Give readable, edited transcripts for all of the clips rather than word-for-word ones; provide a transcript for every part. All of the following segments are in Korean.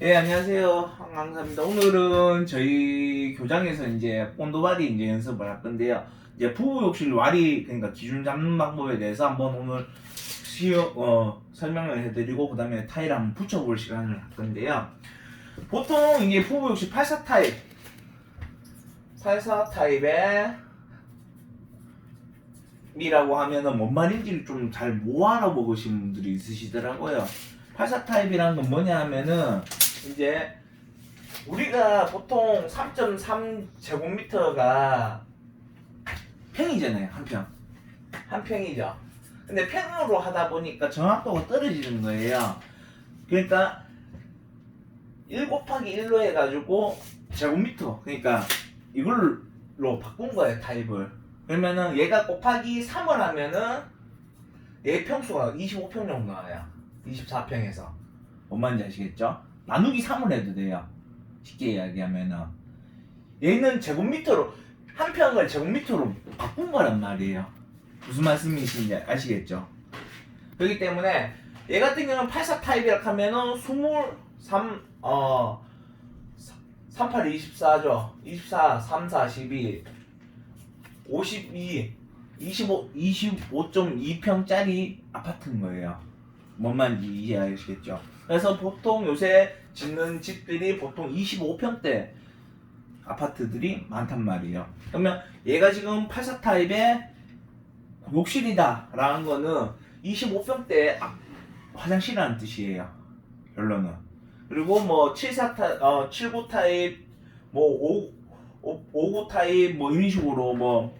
예, 안녕하세요. 한강사입니다. 오늘은 저희 교장에서 이제 온도바디 이제 연습을 할 건데요. 이제 부부 욕실 와리, 그러니까 기준 잡는 방법에 대해서 한번 오늘 설명을 해드리고, 그 다음에 타일 한번 붙여볼 시간을 할 건데요. 보통 이게 부부 욕실 84 타입, 84 타입에 이라고 하면은 뭔 말인지를 좀 잘 못 알아보시는 분들이 있으시더라고요. 84 타입이란 건 뭐냐 하면은 이제 우리가 보통 3.3 제곱미터가 평이잖아요. 한 평이죠. 근데 평으로 하다 보니까 정확도가 떨어지는 거예요. 그러니까 1 곱하기 1로 해가지고 제곱미터, 그러니까 이걸로 바꾼 거예요, 타입을. 그러면은 얘가 곱하기 3을 하면은 얘 평수가 25평 정도 나와요. 24평에서. 뭔 말인지 아시겠죠? 나누기 3을 해도 돼요. 쉽게 이야기하면은 얘는 제곱미터로, 한 평을 제곱미터로 바꾼 거란 말이에요. 무슨 말씀이신지 아시겠죠? 그렇기 때문에 얘 같은 경우는 84 타입이라 하면은 23 38, 24죠. 24, 34, 12, 52, 25, 25.2평짜리 아파트인 거예요. 뭔 말인지 이해하시겠죠? 그래서 보통 요새 짓는 집들이 보통 25평대 아파트들이 많단 말이에요. 그러면 얘가 지금 84 타입의 욕실이다 라는 거는 25평대 화장실이라는 뜻이에요. 결론은. 그리고 뭐 74 타입, 79 타입, 뭐 59 타입, 뭐 이런 식으로 뭐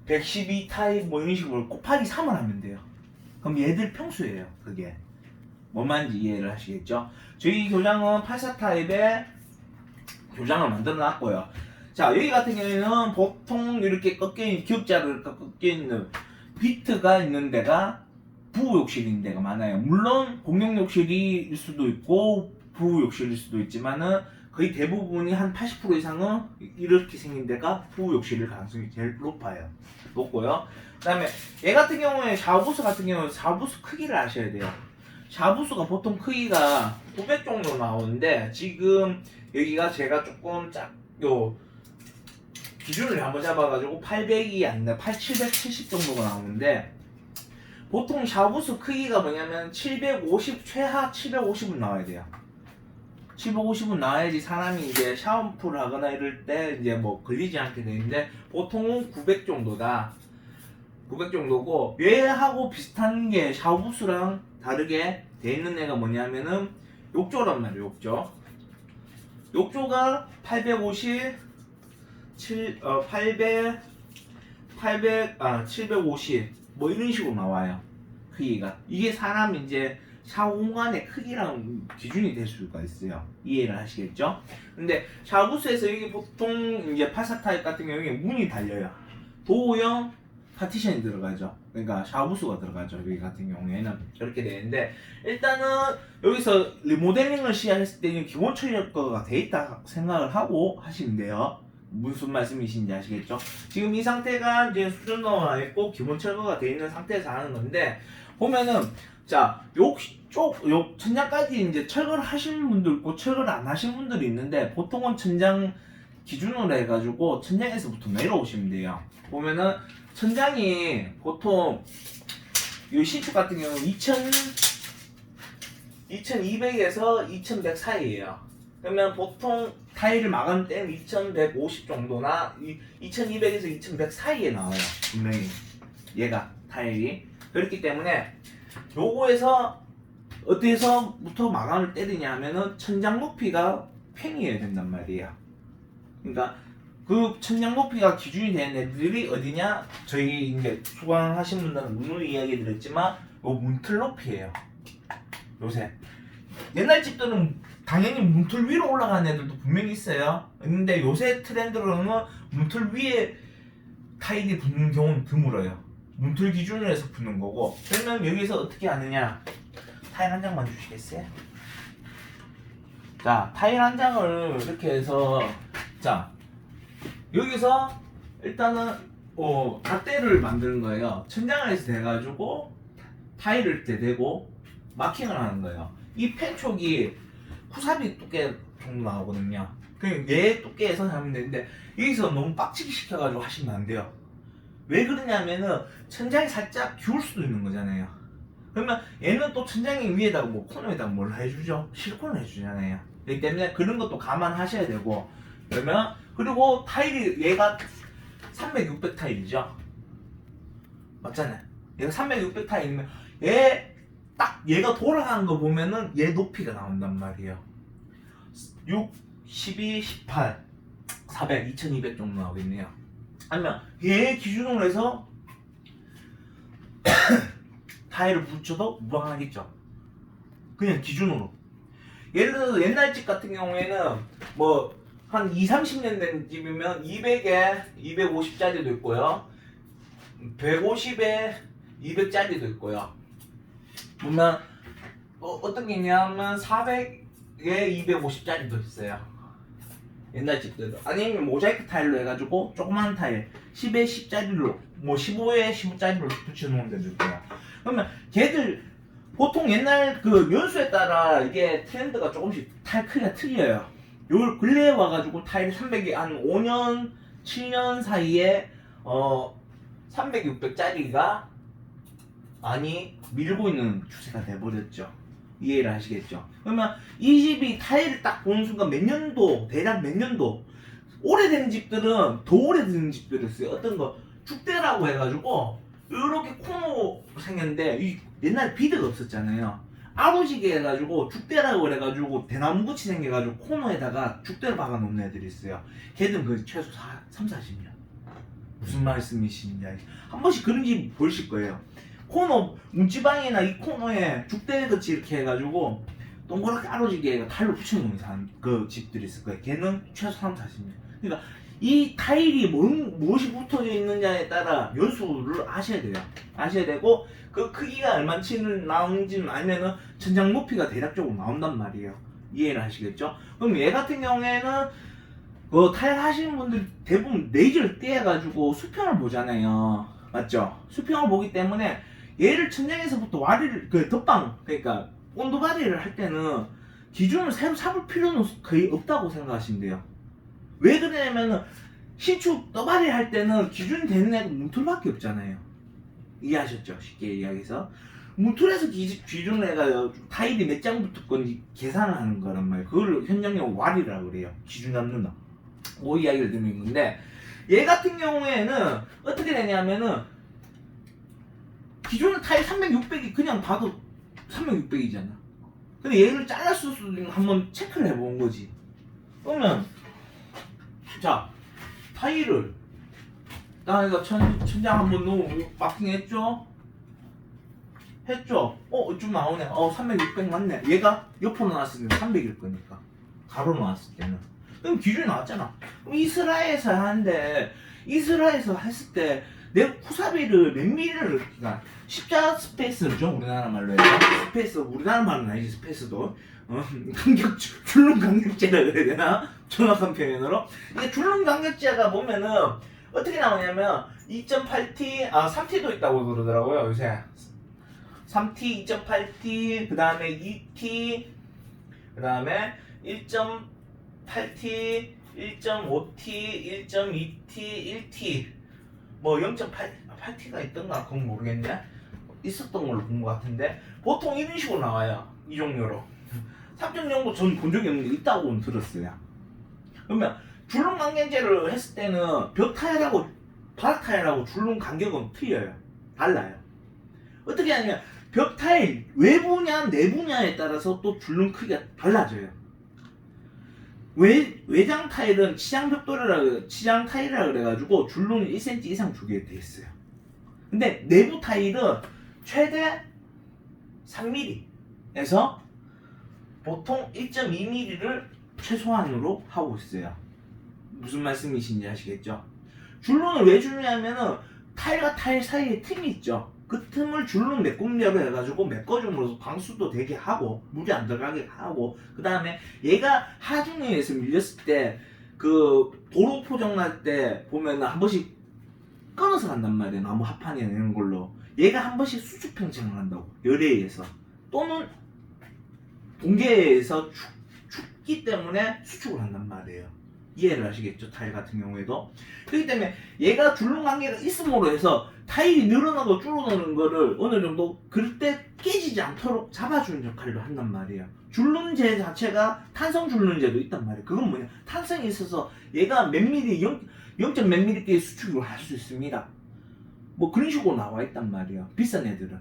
112 타입 뭐 이런 식으로 곱하기 3을 하면 돼요. 그럼 얘들 평수예요. 그게 뭔 말인지 이해를 하시겠죠? 저희 교장은 84 타입의 교장을 만들어 놨고요. 자, 여기 같은 경우에는 보통 이렇게 꺾여있는 기역자를 꺾여있는 비트가 있는 데가 부부 욕실인 데가 많아요. 물론 공용 욕실일 수도 있고 부부 욕실일 수도 있지만은 거의 대부분이 한 80% 이상은 이렇게 생긴 데가 부부 욕실일 가능성이 제일 높고요. 그 다음에 얘 같은 경우에 샤워부스 같은 경우는 샤워부스 크기를 아셔야 돼요. 샤워부스가 보통 크기가 900 정도 나오는데 지금 여기가 제가 조금 기준을 한번 잡아가지고 800이 아니라 770 정도가 나오는데 보통 샤워부스 크기가 뭐냐면 750, 최하 750은 나와야 돼요. 750은 나와야지 사람이 이제 샤워풀을 하거나 이럴 때 이제 뭐 걸리지 않게 되는데 보통은 900 정도다. 900 정도고 얘하고 비슷한 게 샤워부스랑 다르게 돼 있는 애가 뭐냐면은 욕조란 말이에요. 욕조가 850, 750 뭐 이런 식으로 나와요. 크기가. 이게 사람 이제 샤워 공간의 크기랑 기준이 될 수가 있어요. 이해를 하시겠죠? 근데 샤워부스에서 여기 보통 이제 84 타입 같은 경우에 문이 달려요. 도어형 파티션이 들어가죠. 그러니까 샤워부스가 들어가죠. 여기 같은 경우에는 이렇게 되는데 일단은 여기서 리모델링을 시작했을 때는 기본 철거가 돼 있다 생각을 하고 하시면 돼요. 무슨 말씀이신지 아시겠죠? 지금 이 상태가 이제 수전도 안 했고 기본 철거가 돼 있는 상태에서 하는 건데 보면은 자, 욕 천장까지 이제 철거를 하시는 분도 있고 철거를 안 하시는 분들이 있는데 보통은 천장 기준으로 해가지고 천장에서부터 내려오시면 돼요. 보면은 천장이 보통 이 신축 같은 경우는 2200에서 2100 사이에요. 그러면 보통 타일을 막은 때는 2150 정도나 2200에서 2100 사이에 나와요. 분명히 얘가 타일이. 그렇기 때문에 요거에서 어디서부터 마감을 때리냐 하면은 천장 높이가 평이어야 된단 말이에요. 그러니까 그 천장 높이가 기준이 되는 애들이 어디냐? 저희 이제 수강하신 분들은 누누이 이야기 드렸지만 요 문틀 높이에요. 요새 옛날 집들은 당연히 문틀 위로 올라가는 애들도 분명히 있어요. 근데 요새 트렌드로는 문틀 위에 타일이 붙는 경우는 드물어요. 문틀 기준으로 해서 붙는 거고. 그러면 여기서 어떻게 하느냐? 타일 한 장만 주시겠어요? 자, 타일 한 장을 이렇게 해서 자, 여기서 일단은 잣대를 만드는 거예요. 천장을 해서 대가지고 타일을 대고 마킹을 하는 거예요. 이 펜촉이 쿠사비 두께 정도 나오거든요. 그냥 얘 두께에서 하면 되는데 여기서 너무 빡치게 시켜가지고 하시면 안 돼요. 왜 그러냐면은 천장이 살짝 기울 수도 있는 거잖아요. 그러면 얘는 또 천장이 위에다가 뭐 코너에다가 뭘 해주죠? 실리콘을 해주잖아요. 그렇기 때문에 그런 것도 감안하셔야 되고, 그러면 그리고 타일이 얘가 300, 600 타일이죠. 맞잖아요. 얘가 300, 600 타일이면 얘가 돌아가는 거 보면은 얘 높이가 나온단 말이에요. 6, 12, 18, 400, 2200 정도 나오겠네요. 아니면 얘 기준으로 해서 타일을 붙여도 무방하겠죠. 그냥 기준으로. 예를 들어서 옛날 집 같은 경우에는 뭐 한 2, 30년 된 집이면 200에 250짜리도 있고요. 150에 200짜리도 있고요. 보면 어떤 게 있냐면 400에 250짜리도 있어요. 옛날 집들도. 아니면 모자이크 타일로 해가지고 조그만 타일 10에 10짜리로 뭐 15에 15짜리로 붙여놓은 데도 있고요. 그러면 걔들 보통 옛날 그 연수에 따라 이게 트렌드가 조금씩 타일 크기가 틀려요. 요 근래에 와가지고 타일 300이 한 5년, 7년 사이에 300, 600짜리가 많이 밀고 있는 추세가 돼버렸죠. 이해를 하시겠죠? 그러면 이 집이 타일을 딱 보는 순간 몇 년도, 대략 몇 년도, 오래된 집들은 더 오래된 집들이 있어요. 어떤 거 죽대라고 해가지고 이렇게 코너 생겼는데 이 옛날에 비드가 없었잖아요. 아로지게 해가지고 죽대라고 그래가지고 대나무같이 생겨가지고 코너에다가 죽대를 박아 놓은 애들이 있어요. 걔들은 그 최소 3, 40년. 무슨 말씀이신지 한 번씩 그런 집 보실 거예요. 코너 문지방이나 이 코너에 죽대같이 이렇게 해가지고 동그랗게 아로지게 타일로 붙여놓은 그 집들이 있을 거예요. 걔는 최소 3, 40년. 그러니까 이 타일이 무엇이 붙어져 있느냐에 따라 연수를 아셔야 돼요. 아셔야 되고 그 크기가 얼마치 나오는지는 알면은 천장 높이가 대략적으로 나온단 말이에요. 이해를 하시겠죠? 그럼 얘 같은 경우에는 그 타일 하시는 분들 대부분 레이저를 떼어가지고 수평을 보잖아요. 맞죠? 수평을 보기 때문에 얘를 천장에서부터 와리를 그 덧방 그러니까 온도 발휘를 할 때는 기준을 새로 잡을 필요는 거의 없다고 생각하시면 돼요. 왜 그러냐면은 신축 떠발이 할 때는 기준이 되는 애가 문틀밖에 없잖아요. 이해하셨죠? 쉽게 이야기해서 문틀에서 기준을 해가 타일이 몇 장 붙을 건지 계산을 하는 거란 말이에요. 그걸 현장용 와리라고 그래요. 기준 잡는 거. 그 이야기를 드리는 건데 얘 같은 경우에는 어떻게 되냐면은 기존 타일 300, 600이 그냥 봐도 300, 600이잖아. 근데 얘를 잘랐을 수도 있는 한번 체크를 해본 거지. 그러면 자 타일을 나 이거 천장 한번 넣고 마킹했죠? 했죠? 좀 나오네. 300, 600 맞네. 얘가 옆으로 나왔을 때는 300일 거니까 가로 나왔을 때는 그럼 기준이 나왔잖아. 그럼 이스라엘에서 하는데 이스라엘에서 했을 때 내 쿠사비를 몇 미리를 그러니까 십자 스페이스죠 우리나라 말로 해서 스페이스 우리나라 말은 아니지 스페이스도 줄눈 간격제라 그래야 되나? 정확한 표현으로 이게 줄눈 간격제가 보면은 어떻게 나오냐면 2.8T 3T도 있다고 그러더라고요 요새 3T, 2.8T 그 다음에 2T 그 다음에 1.8T 1.5T 1.2T 1T 뭐 0.8T가 있던가 그건 모르겠네. 있었던 걸로 본 것 같은데 보통 이런 식으로 나와요. 이 종류로 3.0도 전 본 적이 없는데 있다고는 들었어요. 그러면 줄눈 간격제를 했을 때는 벽 타일하고 바닥 타일하고 줄눈 간격은 틀려요. 달라요. 어떻게 하냐면 벽 타일 외부냐 내부냐에 따라서 또 줄눈 크기가 달라져요. 외장 타일은 치장 타일이라 그래가지고 줄눈이 1cm 이상 주게 돼 있어요. 근데 내부 타일은 최대 3mm에서 보통 1.2mm를 최소한으로 하고 있어요. 무슨 말씀이신지 아시겠죠? 줄눈을 왜 주냐면은 타일과 타일 사이에 틈이 있죠. 그 틈을 줄눈 메꾸려고 해가지고 메꿔줌으로써 방수도 되게 하고 물이 안 들어가게 하고 그 다음에 얘가 하중에서 밀렸을 때 그 도로 포장 날 때 보면 한 번씩 끊어서 간단 말이에요. 나무 합판이나 이런 걸로 얘가 한 번씩 수축 평정을 한다고 열에 의해서 또는 동계에서 있기 때문에 수축을 한단 말이에요. 이해를 하시겠죠? 타일 같은 경우에도. 그렇기 때문에 얘가 줄눈 관계가 있음으로 해서 타일이 늘어나고 줄어드는 거를 어느 정도 그럴 때 깨지지 않도록 잡아주는 역할을 한단 말이에요. 줄눈제 자체가 탄성 줄눈제도 있단 말이에요. 그건 뭐냐? 탄성이 있어서 얘가 몇 미리, 0. 몇 미리까지 수축을 할 수 있습니다. 뭐 그런 식으로 나와 있단 말이에요. 비싼 애들은.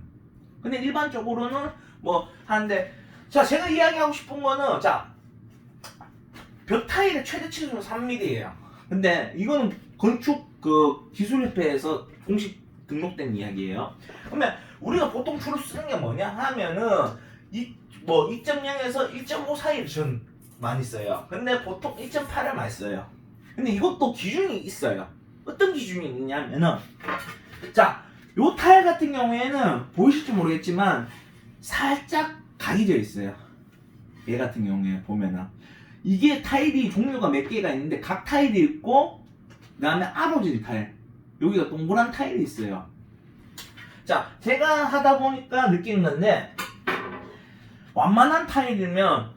근데 일반적으로는 뭐 하는데, 자, 제가 이야기하고 싶은 거는, 자, 벽 타일의 최대 치수는 3mm예요. 근데 이거는 건축 그 기술협회에서 공식 등록된 이야기예요. 그러면 우리가 보통 주로 쓰는 게 뭐냐 하면은 2.0에서 1.5 사이를 전 많이 써요. 근데 보통 1.8을 많이 써요. 근데 이것도 기준이 있어요. 어떤 기준이 있냐면은, 자, 요 타일 같은 경우에는 보이실지 모르겠지만 살짝 각이 져 있어요. 얘 같은 경우에 보면은 이게 타일이 종류가 몇 개가 있는데 각 타일이 있고, 그 다음에 아로질 타일, 여기가 동그란 타일이 있어요. 자, 제가 하다 보니까 느끼는 건데, 완만한 타일이면,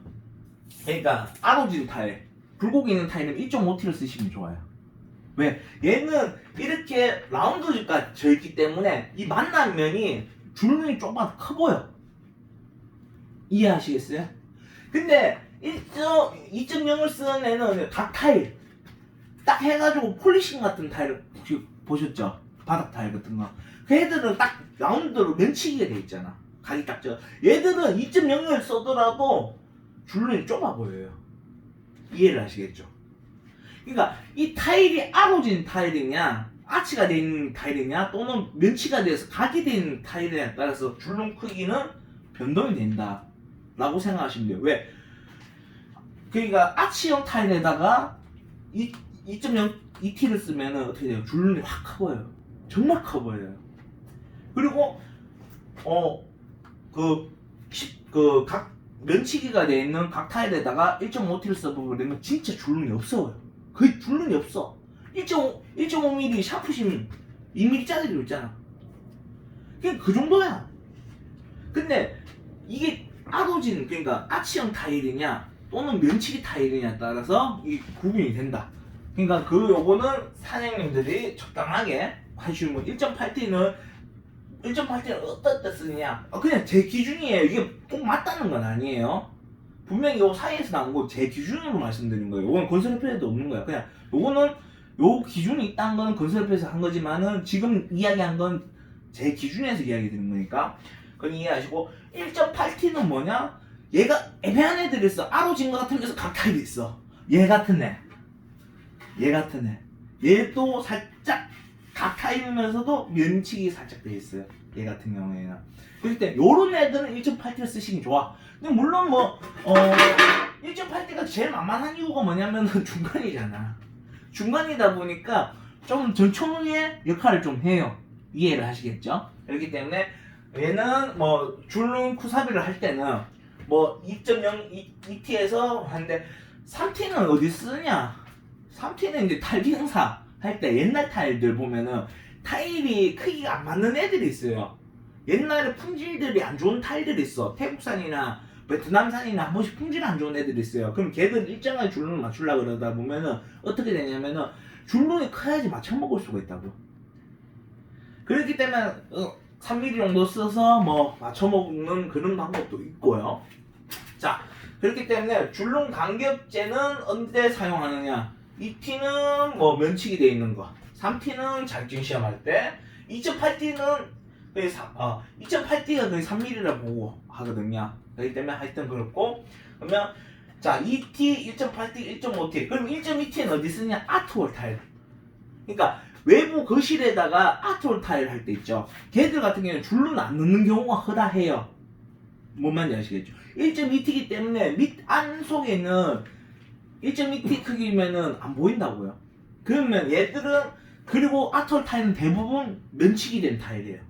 그러니까 아로질 타일, 굴곡이 있는 타일은 1.5T를 쓰시면 좋아요. 왜? 얘는 이렇게 라운드가 져 있기 때문에 이 만나면이 줄눈이 조금만 커 보여. 이해하시겠어요? 근데 2.0을 쓰는 애는 각 타일 딱 해가지고 폴리싱 같은 타일 혹시 보셨죠? 바닥 타일 같은 거. 그 애들은 딱 라운드로 면치기가 돼 있잖아. 각이 딱 져. 얘들은 2.0을 써더라도 줄눈이 좁아 보여요. 이해를 하시겠죠? 그러니까 이 타일이 아로진 타일이냐, 아치가 돼 있는 타일이냐, 또는 면치가 돼서 각이 돼 있는 타일에 따라서 줄눈 크기는 변동이 된다 라고 생각하시면 돼요. 왜? 그러니까 아치형 타일에다가 2.0 2T를 쓰면 어떻게 돼요? 줄눈이 확 커 보여요. 정말 커 보여요. 그리고 각 면치기가 되어 있는 각 타일에다가 1.5T를 써보면 진짜 줄눈이 없어요. 거의 줄눈이 없어. 1.5mm 샤프심 2mm짜리도 있잖아. 그냥 그 정도야. 근데 이게 아로진, 그러니까 아치형 타일이냐 또는 면치기 타일이냐에 따라서 이 구분이 된다. 그러니까 요거는 사장님들이 적당하게 하시는 거. 1.8T는 어떤 때 쓰느냐? 그냥 제 기준이에요. 이게 꼭 맞다는 건 아니에요. 분명히 요 사이에서 나온 거 제 기준으로 말씀드린 거예요. 요건 건설협회에도 없는 거야. 그냥 요거는 요 기준이 있다는 건 건설협회에서 한 거지만은 지금 이야기한 건 제 기준에서 이야기 드린 거니까 그건 이해하시고, 1.8T는 뭐냐? 얘가 애매한 애들이 있어. 아로진 거 같으면서 각 타일이 있어. 얘 같은 애. 얘도 살짝 각 타일이면서도 면치기 살짝 돼 있어요. 얘 같은 경우에는. 그렇기 때문에 요런 애들은 1.8T를 쓰시기 좋아. 근데 물론 1.8T가 제일 만만한 이유가 뭐냐면은 중간이잖아. 중간이다 보니까 좀 전초문의 역할을 좀 해요. 이해를 하시겠죠? 그렇기 때문에 얘는 줄눈 쿠사비를 할 때는 2.0 2T에서 하는데, 3T는 어디 쓰냐? 3T는 이제 타일 형사 할 때 옛날 타일들 보면은 타일이 크기가 안 맞는 애들이 있어요. 옛날에 품질들이 안 좋은 타일들이 있어. 태국산이나 베트남산이나 한 번씩 품질 안 좋은 애들이 있어요. 그럼 걔들 일정하게 줄눈을 맞추려고 그러다 보면은 어떻게 되냐면은 줄눈이 커야지 맞춰 먹을 수가 있다고. 그렇기 때문에 3mm 정도 써서 맞춰 먹는 그런 방법도 있고요. 자, 그렇기 때문에 줄눈 간격제는 언제 사용하느냐? 2T는 면치기 되어 있는 거, 3T는 자격증 시험할 때, 2.8T는 거의 2.8T가 거의 3mm라 보고 하거든요. 그렇기 때문에 하여튼 그렇고, 그러면 자, 2T, 1.8T, 1.5T. 그럼 1.2T는 어디 쓰냐? 아트월 타일. 그러니까 외부 거실에다가 아트월 타일 할 때 있죠. 걔들 같은 경우는 줄눈 안 넣는 경우가 허다해요. 뭔 말인지 아시겠죠? 1.2T이기 때문에 안 속에는 1.2T 크기면은 안 보인다고요. 그러면 얘들은, 그리고 아트월 타일은 대부분 면치기 된 타일이에요.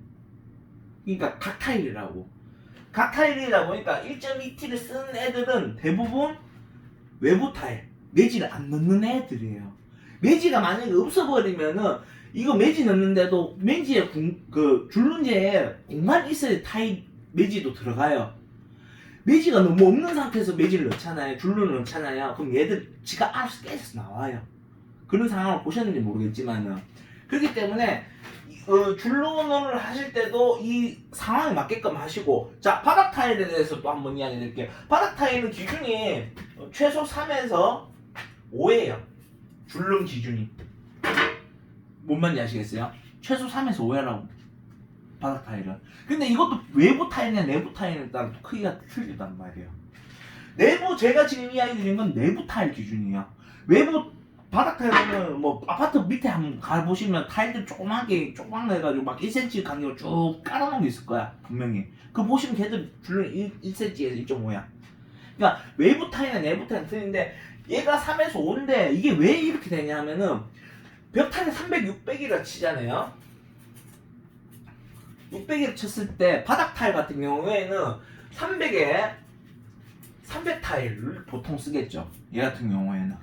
그러니까 각 타일이라고. 각 타일이다 보니까 1.2T를 쓰는 애들은 대부분 외부 타일, 매지를 안 넣는 애들이에요. 매지가 만약에 없어버리면은 이거 매지 넣는데도 매지에 줄눈제에 공간이 있어야 타일 매지도 들어가요. 매지가 너무 없는 상태에서 매지를 넣잖아요. 줄눈을 넣잖아요. 그럼 얘들 지가 알아서 깨져서 나와요. 그런 상황을 보셨는지 모르겠지만은. 그렇기 때문에 줄눈을 하실 때도 이 상황에 맞게끔 하시고, 자, 바닥 타일에 대해서 또 한번 이야기 드릴게요. 바닥 타일은 기준이 최소 3에서 5예요. 줄눈 기준이. 뭔 말인지 아시겠어요? 최소 3에서 5야라고. 바닥 타일은. 근데 이것도 외부 타일이냐 내부 타일에 따라 또 크기가 틀리단 말이에요. 내부, 제가 지금 이야기 드린 건 내부 타일 기준이에요. 외부 바닥 타일은 뭐 아파트 밑에 한번 가보시면 타일들 조그맣게 해가지고 막 1cm 간격으로 쭉 깔아놓은 게 있을 거야, 분명히. 그거 보시면 걔들 줄눈 1cm에서 1.5야. 그러니까 외부 타일이나 내부 타일은 틀린데, 얘가 3에서 5인데 이게 왜 이렇게 되냐 하면은, 벽 타일 300, 600이라 치잖아요. 600을 쳤을 때 바닥 타일 같은 경우에는 300에 300 타일을 보통 쓰겠죠. 얘 같은 경우에는.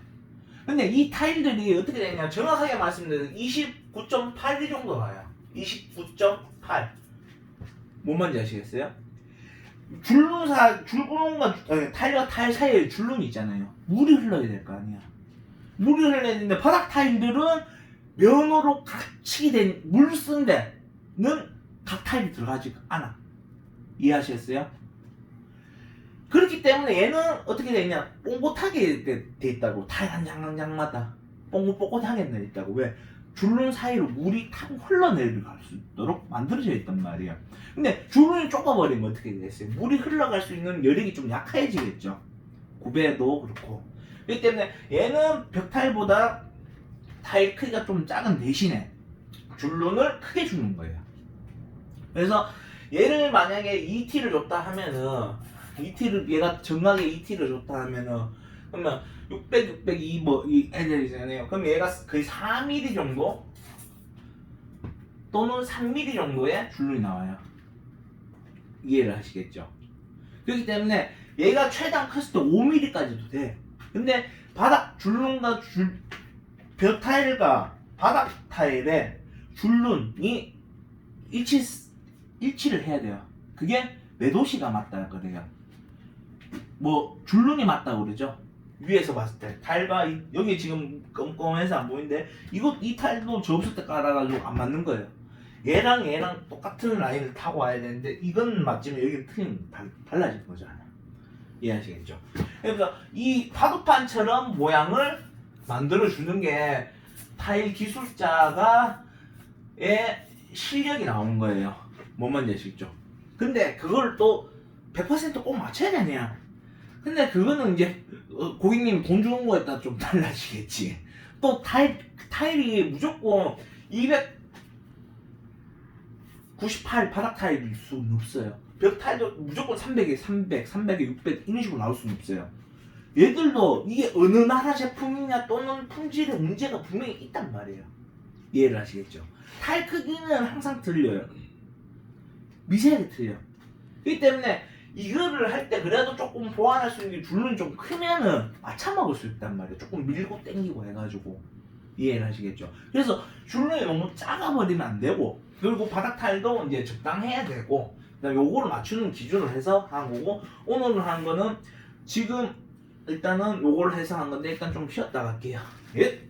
근데 이 타일들이 어떻게 되냐, 정확하게 말씀드리면 29.8 정도 나와요. 29.8. 뭔 말인지 아시겠어요? 줄눈과 타일과 타일 사이에 줄눈이 있잖아요. 물이 흘러야 될 거 아니야. 물이 흘러야 되는데 바닥 타일들은 면으로 각치기 된 물 쓴 데는 각 타일이 들어가지 않아. 이해하시겠어요? 그렇기 때문에 얘는 어떻게 되냐, 뽕긋하게 돼 있다고. 타일 한 장 한 장마다 뽕긋하게 돼 있다고. 왜? 줄눈 사이로 물이 타고 흘러내려갈 수 있도록 만들어져 있단 말이에요. 근데 줄눈이 좁아버리면 어떻게 되겠어요? 물이 흘러갈 수 있는 여력이 좀 약해지겠죠. 구배도 그렇고. 그렇기 때문에 얘는 벽 타일보다 타일 크기가 좀 작은 대신에 줄눈을 크게 주는 거예요. 그래서 얘를 만약에 2T를 줬다 하면은, 얘가 정확하게 2T를 줬다 하면은, 그러면 600, 602 이 애들이잖아요. 그럼 얘가 거의 4mm 정도 또는 3mm 정도의 줄눈이 나와요. 이해를 하시겠죠? 그렇기 때문에 얘가 최대한 컸을 때 5mm까지도 돼. 근데 바닥 줄눈과 벽 타일과 바닥 타일의 줄눈이 일치를 해야 돼요. 그게 매도시가 맞다 그래요. 뭐 줄눈이 맞다고 그러죠. 위에서 봤을 때 타일과 여기 지금 껌껌해서 안 보이는데, 이 타일도 접을 때 깔아가지고 안 맞는 거예요. 얘랑 똑같은 라인을 타고 와야 되는데, 이건 맞지만 여기는 틀리면 달라지는 거잖아요. 이해하시겠죠? 그래서 이 파도판처럼 모양을 만들어 주는 게 타일 기술자가의 실력이 나오는 거예요. 뭔 말인지 아시겠죠? 근데 그걸 또 100%꼭 맞춰야 되냐? 근데 그거는 이제 고객님 돈 주는 거에 따라 좀 달라지겠지. 또 타일이 무조건 298 바닥 타일일 수는 없어요. 벽 타일도 무조건 300에 300, 300에 600 이런 식으로 나올 수는 없어요. 얘들도 이게 어느 나라 제품이냐 또는 품질의 문제가 분명히 있단 말이에요. 이해를 하시겠죠? 타일 크기는 항상 틀려요. 미세하게 틀려. 그렇기 때문에 이거를 할 때 그래도 조금 보완할 수 있는 게, 줄눈이 좀 크면은 맞춰먹을 수 있단 말이에요. 조금 밀고 당기고 해가지고. 이해를 하시겠죠? 그래서 줄눈이 너무 작아버리면 안 되고, 그리고 바닥 타일도 이제 적당해야 되고, 그다음에 요거를 맞추는 기준을 해서 한 거고, 오늘 한 거는 지금 일단은 요걸 해서 한 건데, 일단 좀 쉬었다 갈게요. 예?